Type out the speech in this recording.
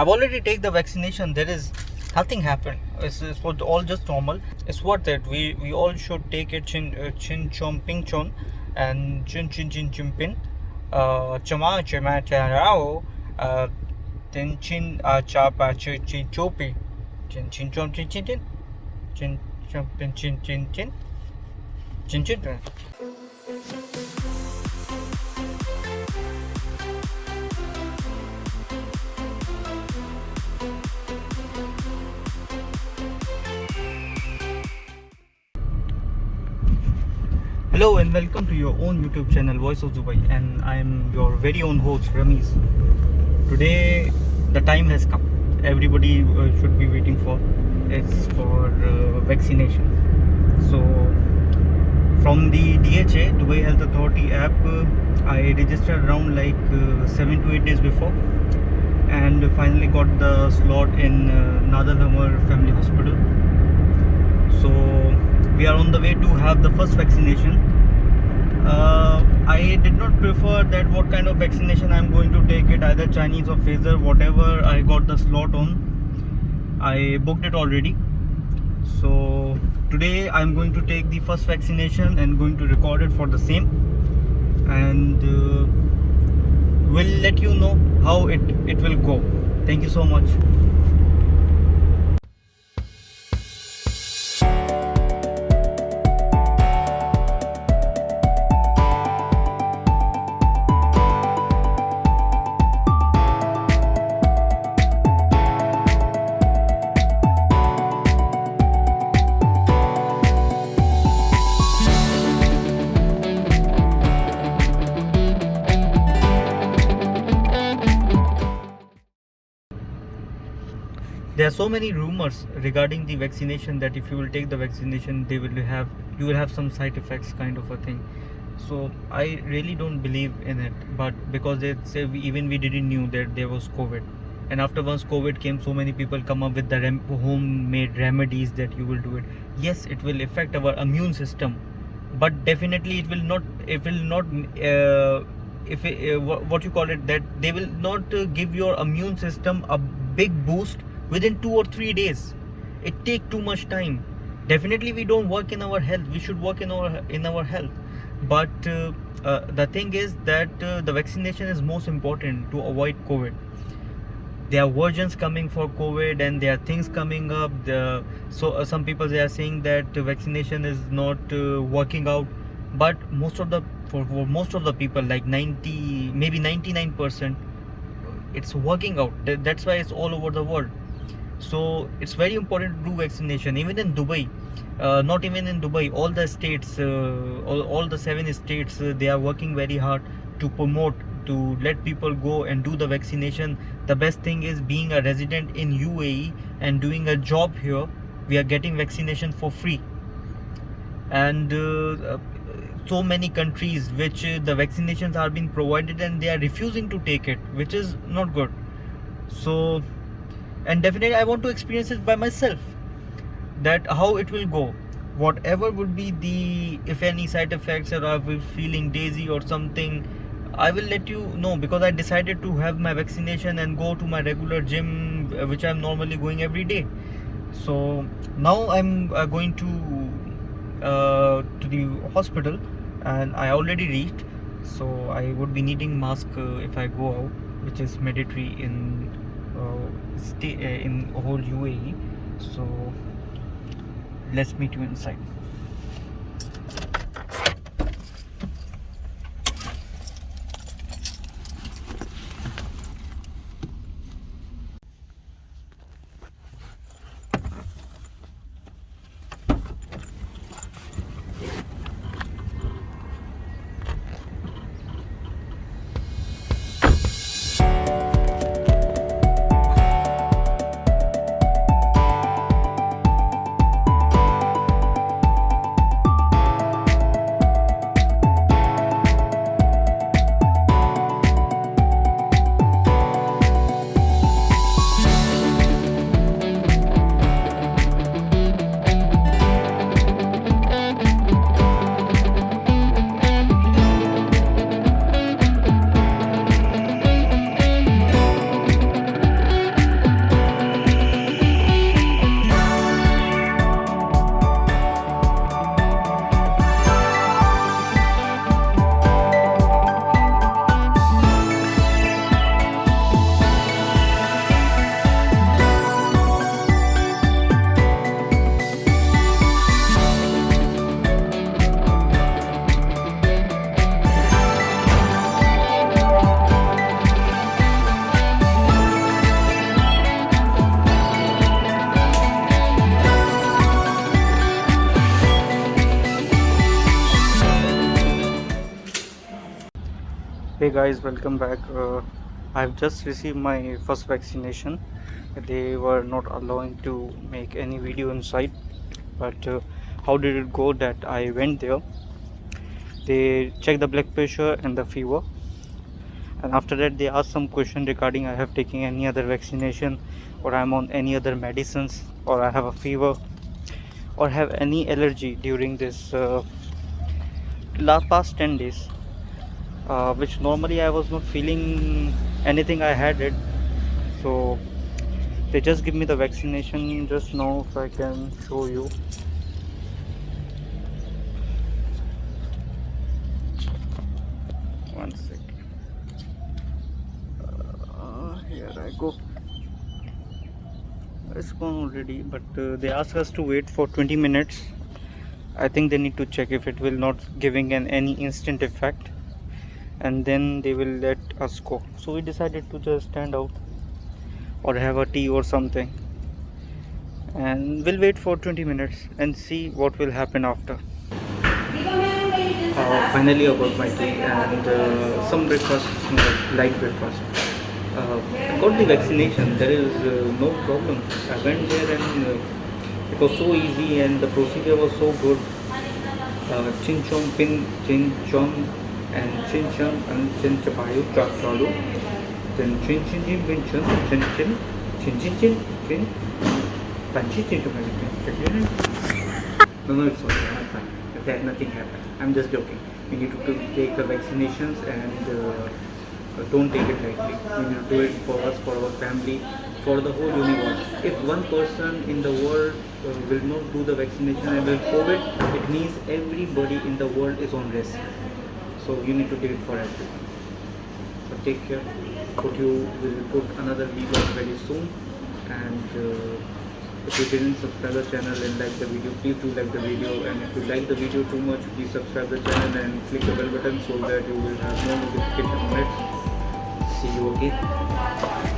I've already take the vaccination. There is nothing happened. It's all just normal. It's worth it. We all should take it. Chin chom ping chon and chin pin. Chama chama charao. Tin chin cha pa chin chopi. Chin chom chin chom pin chin. Hello and welcome to your own YouTube channel Voice of Dubai, and I am your very own host Ramiz. Today the time has come. Everybody should be waiting for. It's for vaccination. So from the DHA, Dubai Health Authority app, I registered around like 7 to 8 days before, and finally got the slot in Nadal Hamar Family Hospital. So we are on the way to have the first vaccination. I did not prefer that what kind of vaccination I am going to take it, either Chinese or Pfizer, whatever I got the slot on. I booked it already. So today I am going to take the first vaccination and going to record it for the same, and we'll let you know how it will go. Thank you so much. There are so many rumors regarding the vaccination that if you will take the vaccination, you will have some side effects, kind of a thing. So I really don't believe in it, but because they say even we didn't knew that there was COVID, and after once COVID came, so many people come up with the homemade remedies that you will do it. Yes, it will affect our immune system, but definitely it will not. What you call it, that they will not give your immune system a big boost within 2 or 3 days. It take too much time. Definitely we don't work in our health. We should work in our health. But the thing is that the vaccination is most important to avoid COVID. There are versions coming for COVID, and there are things coming up. So some people, they are saying that vaccination is not working out, but for most of the people, like 90, maybe 99%, it's working out. That's why it's all over the world. So it's very important to do vaccination. Even in Dubai, not even in Dubai, all the states, all the 7 states, they are working very hard to promote, to let people go and do the vaccination. The best thing is being a resident in UAE and doing a job here. We are getting vaccination for free, and so many countries which the vaccinations are being provided and they are refusing to take it, which is not good. So, and definitely I want to experience it by myself, that how it will go, whatever would be the, if any side effects, or I will feeling dizzy or something, I will let you know, because I decided to have my vaccination and go to my regular gym, which I'm normally going every day. So now I'm going to the hospital, and I already reached. So I would be needing mask if I go out, which is mandatory in in whole UAE. So let's meet you inside. Hey guys, welcome back. I've just received my first vaccination. They were not allowing to make any video inside, but how did it go that I went there? They checked the blood pressure and the fever, and after that they asked some question regarding I have taken any other vaccination, or I'm on any other medicines, or I have a fever, or have any allergy during this last past 10 days. Which normally I was not feeling anything. I had it, so they just give me the vaccination just now. If I can show you, one second. Here I go. It's gone already, but they ask us to wait for 20 minutes. I think they need to check if it will not giving any instant effect, and then they will let us go. So we decided to just stand out or have a tea or something, and we'll wait for 20 minutes and see what will happen after. Finally I got my tea and some breakfast, light breakfast. I got the vaccination. There is no problem. I went there and it was so easy and the procedure was so good. Chin chong pin, chin chong and chin chong and chin chapayu chak chalu. Then chin chin chin pin chin chin chin chin chin chin chin panchi chin chapayu. No, it's okay. I'm fine. That nothing happened. I'm just joking. We need to take the vaccinations and don't take it lightly. We need to do it for us, for our family, for the whole universe. If one person in the world will not do the vaccination and will COVID, it means everybody in the world is on risk. So you need to do it for everyone. So take care. Will put another video very soon. And if you didn't subscribe the channel and like the video, please do like the video. And if you like the video too much, please subscribe the channel and click the bell button so that you will have no notification on it. See you again.